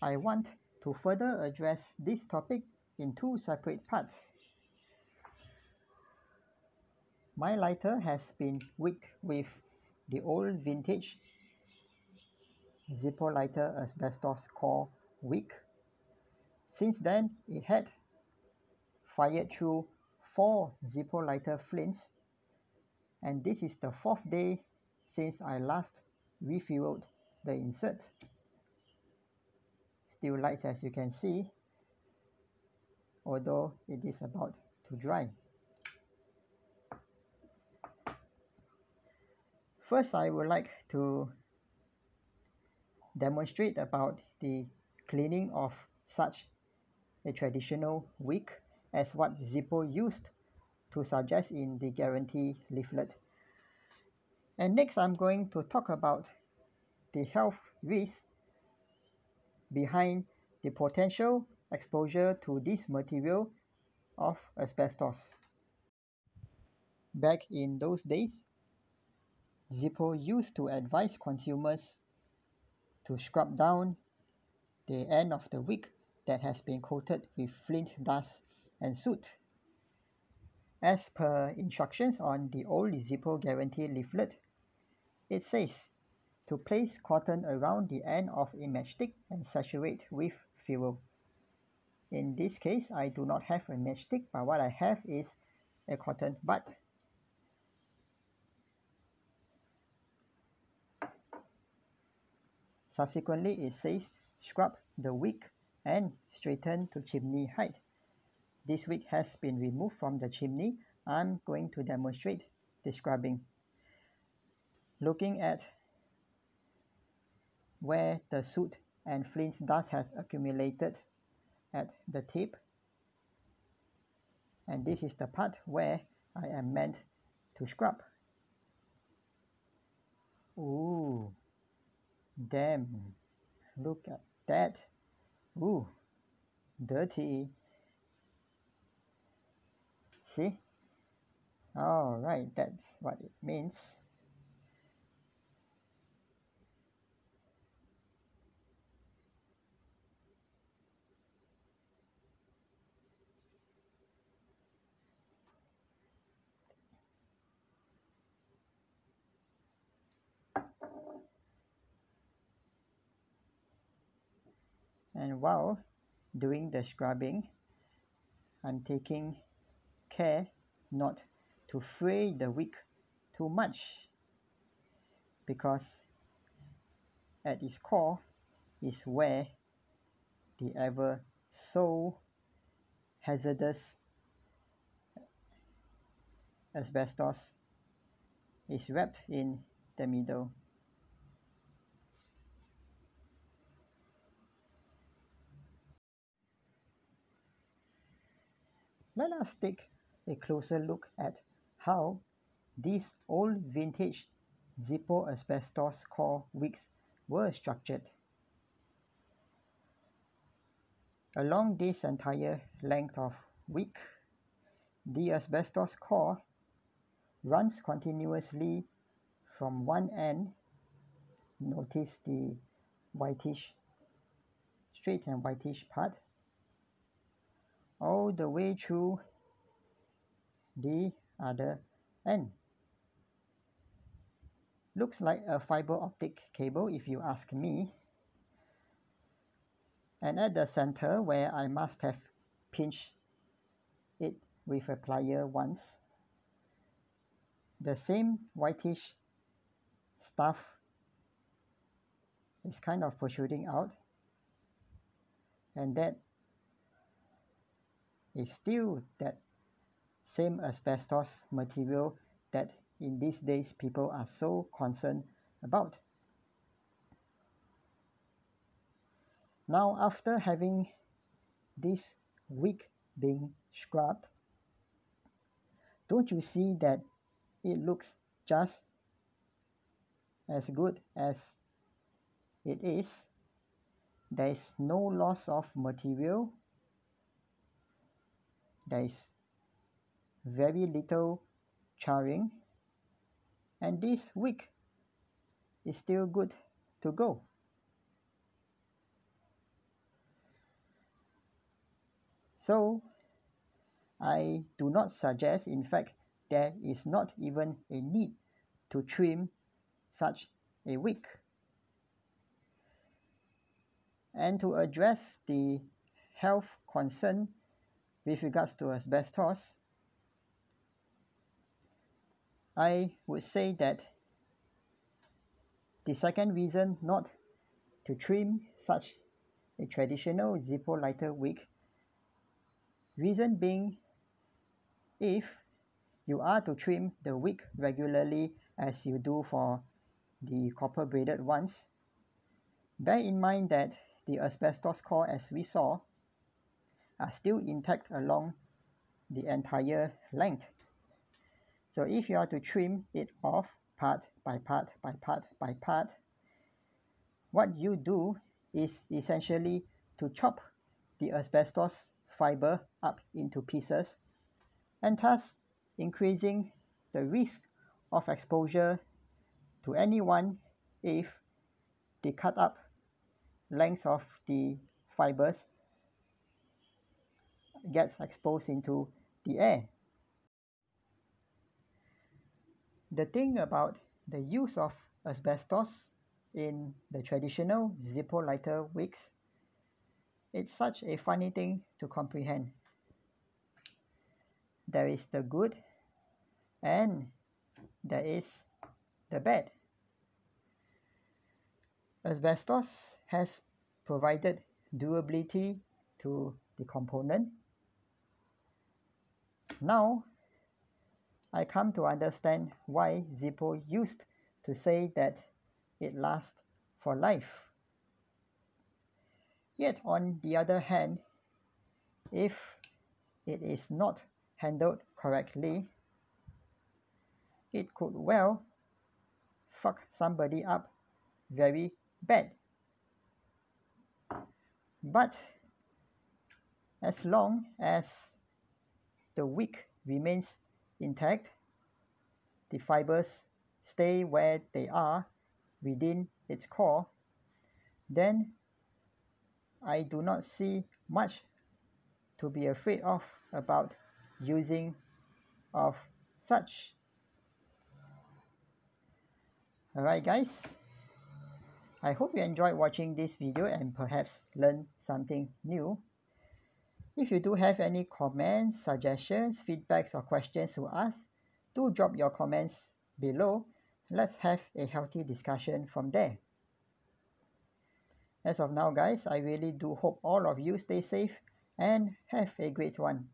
I want to further address this topic in two separate parts. My lighter has been wicked with the old vintage Zippo lighter asbestos core wick. Since then, it had fired through 4 Zippo lighter flames, and this is the 4th day since I last refueled the insert. Still lights, as you can see, although it is about to dry. First, I would like to demonstrate about the cleaning of such a traditional wick as what Zippo used to suggest in the guarantee leaflet. And next, I'm going to talk about the health risks behind the potential exposure to this material of asbestos. Back in those days, Zippo used to advise consumers to scrub down the end of the wick that has been coated with flint dust and soot. As per instructions on the old Zippo guarantee leaflet, it says to place cotton around the end of a matchstick and saturate with fuel. In this case, I do not have a matchstick, but what I have is a cotton bud. Subsequently, it says scrub the wick and straighten to chimney height. This wick has been removed from the chimney. I'm going to demonstrate the scrubbing. Looking at where the soot and flint dust has accumulated at the tip, and this is the part where I am meant to scrub. Ooh, damn, look at that. Ooh, dirty. See? Alright, that's what it means. And while doing the scrubbing, I'm taking care not to fray the wick too much, because at its core is where the ever so hazardous asbestos is wrapped in the middle. Let us take a closer look at how these old vintage Zippo asbestos core wicks were structured. Along this entire length of wick, the asbestos core runs continuously from one end, notice the whitish, straight and whitish part, all the way through the other end. Looks like a fiber optic cable if you ask me. And at the center, where I must have pinched it with a plier once, the same whitish stuff is kind of protruding out, and that is still that same asbestos material that in these days people are so concerned about. Now, after having this wick being scrubbed, don't you see that it looks just as good as it is? There is no loss of material. There is very little charring, and this wick is still good to go. So I do not suggest, in fact, there is not even a need to trim such a wick. And to address the health concern with regards to asbestos, I would say that the second reason not to trim such a traditional Zippo lighter wick, reason being, if you are to trim the wick regularly as you do for the copper braided ones, bear in mind that the asbestos core, as we saw, are still intact along the entire length. So if you are to trim it off part by part by part by part, what you do is essentially to chop the asbestos fiber up into pieces, and thus increasing the risk of exposure to anyone if the cut up length of the fibers gets exposed into the air. The thing about the use of asbestos in the traditional Zippo lighter wicks, it's such a funny thing to comprehend. There is the good and there is the bad. Asbestos has provided durability to the component. Now, I come to understand why Zippo used to say that it lasts for life. Yet on the other hand, if it is not handled correctly, it could well fuck somebody up very bad. But as long as the wick remains intact, the fibers stay where they are within its core, then I do not see much to be afraid of about using of such. Alright guys, I hope you enjoyed watching this video and perhaps learned something new. If you do have any comments, suggestions, feedbacks or questions to ask, do drop your comments below. Let's have a healthy discussion from there. As of now guys, I really do hope all of you stay safe and have a great one.